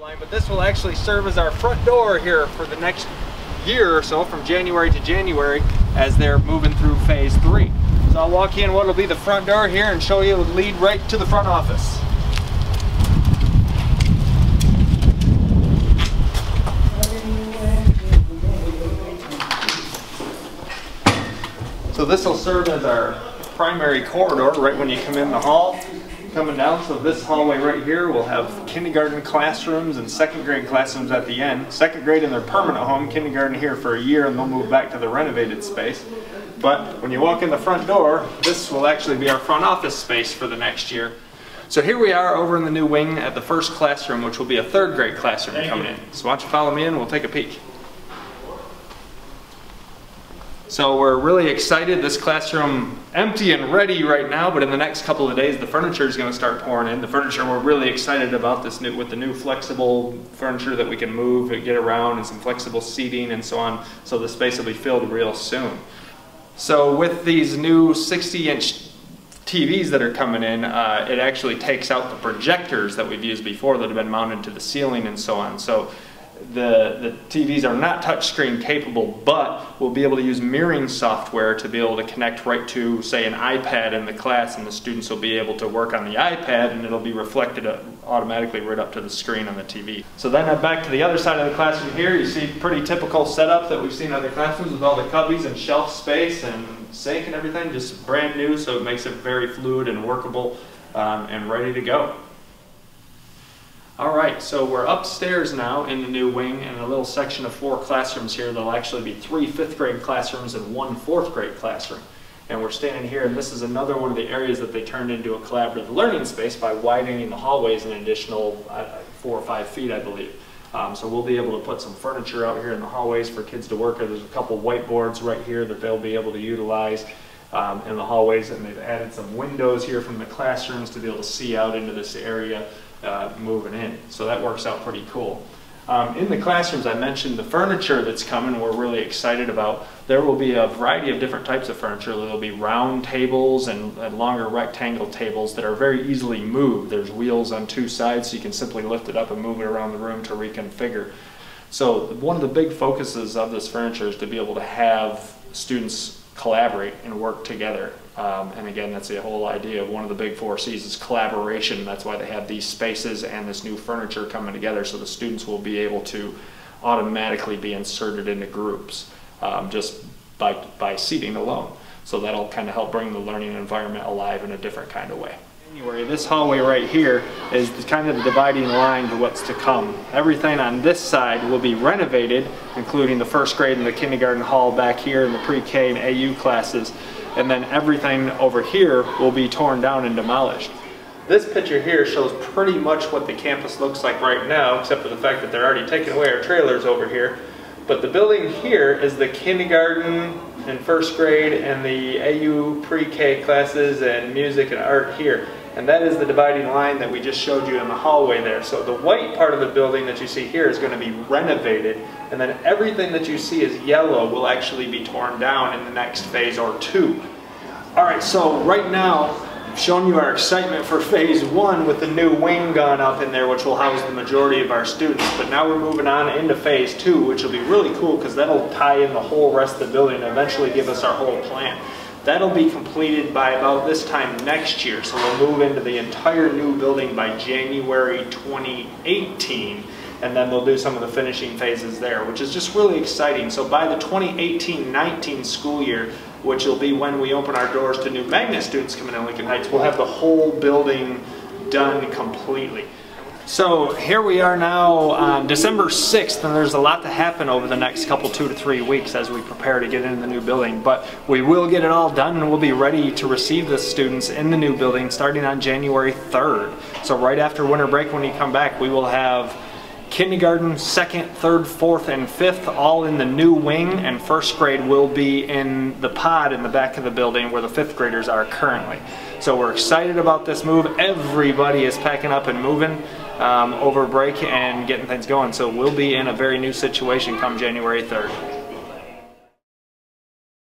line, but this will actually serve as our front door here for the next year or so, from January to January, as they're moving through phase 3. So I'll walk in what will be the front door here and show you, lead right to the front office. So this will serve as our primary corridor right when you come in the hall. Coming down, so this hallway right here will have kindergarten classrooms and second grade classrooms at the end. Second grade in their permanent home, kindergarten here for a year, and they'll move back to the renovated space. But when you walk in the front door, this will actually be our front office space for the next year. So here we are over in the new wing at the first classroom, which will be a third grade classroom coming in. So why don't you follow me in, we'll take a peek. So we're really excited. This classroom empty and ready right now, but in the next couple of days the furniture is going to start pouring in. The furniture, we're really excited about this new, with the new flexible furniture that we can move and get around, and some flexible seating and so on. So the space will be filled real soon. So with these new 60-inch TVs that are coming in, it actually takes out the projectors that we've used before that have been mounted to the ceiling and so on. So the TVs are not touchscreen capable, but we'll be able to use mirroring software to be able to connect right to, say, an iPad in the class, and the students will be able to work on the iPad and it'll be reflected automatically right up to the screen on the TV. So then back to the other side of the classroom here, you see pretty typical setup that we've seen in other classrooms with all the cubbies and shelf space and sink and everything, just brand new, so it makes it very fluid and workable and ready to go. Alright, so we're upstairs now in the new wing in a little section of 4 classrooms here. There'll actually be 3 5th grade classrooms and 1 4th grade classroom. And we're standing here, and this is another one of the areas that they turned into a collaborative learning space by widening the hallways an additional 4 or 5 feet, I believe. So we'll be able to put some furniture out here in the hallways for kids to work with. There's a couple whiteboards right here that they'll be able to utilize in the hallways, and they've added some windows here from the classrooms to be able to see out into this area moving in. So that works out pretty cool. In the classrooms, I mentioned the furniture that's coming we're really excited about. There will be a variety of different types of furniture. There will be round tables and longer rectangle tables that are very easily moved. There's wheels on 2 sides, so you can simply lift it up and move it around the room to reconfigure. So one of the big focuses of this furniture is to be able to have students collaborate and work together. And again, that's the whole idea of one of the big 4 C's is collaboration. That's why they have these spaces and this new furniture coming together, so the students will be able to automatically be inserted into groups just by seating alone. So that'll kind of help bring the learning environment alive in a different kind of way. Anyway, this hallway right here is kind of the dividing line to what's to come. Everything on this side will be renovated, including the 1st grade and the kindergarten hall back here and the pre-K and AU classes. And then everything over here will be torn down and demolished. This picture here shows pretty much what the campus looks like right now, except for the fact that they're already taking away our trailers over here. But the building here is the kindergarten and 1st grade and the AU pre-K classes and music and art here. And that is the dividing line that we just showed you in the hallway there. So the white part of the building that you see here is going to be renovated, and then everything that you see as yellow will actually be torn down in the next phase or 2. Alright, so right now I've shown you our excitement for phase 1 with the new wing gone up in there, which will house the majority of our students. But now we're moving on into phase 2, which will be really cool because that'll tie in the whole rest of the building and eventually give us our whole plan. That'll be completed by about this time next year, so we'll move into the entire new building by January 2018, and then they'll do some of the finishing phases there, which is just really exciting. So by the 2018-19 school year, which will be when we open our doors to new magnet students coming in Lincoln Heights, we'll have the whole building done completely. So here we are now on December 6th, and there's a lot to happen over the next couple 2 to 3 weeks as we prepare to get into the new building. But we will get it all done, and we'll be ready to receive the students in the new building starting on January 3rd. So right after winter break, when you come back, we will have kindergarten, 2nd, 3rd, 4th, and 5th all in the new wing, and 1st grade will be in the pod in the back of the building where the 5th graders are currently. So we're excited about this move. Everybody is packing up and moving over break and getting things going. So we'll be in a very new situation come January 3rd.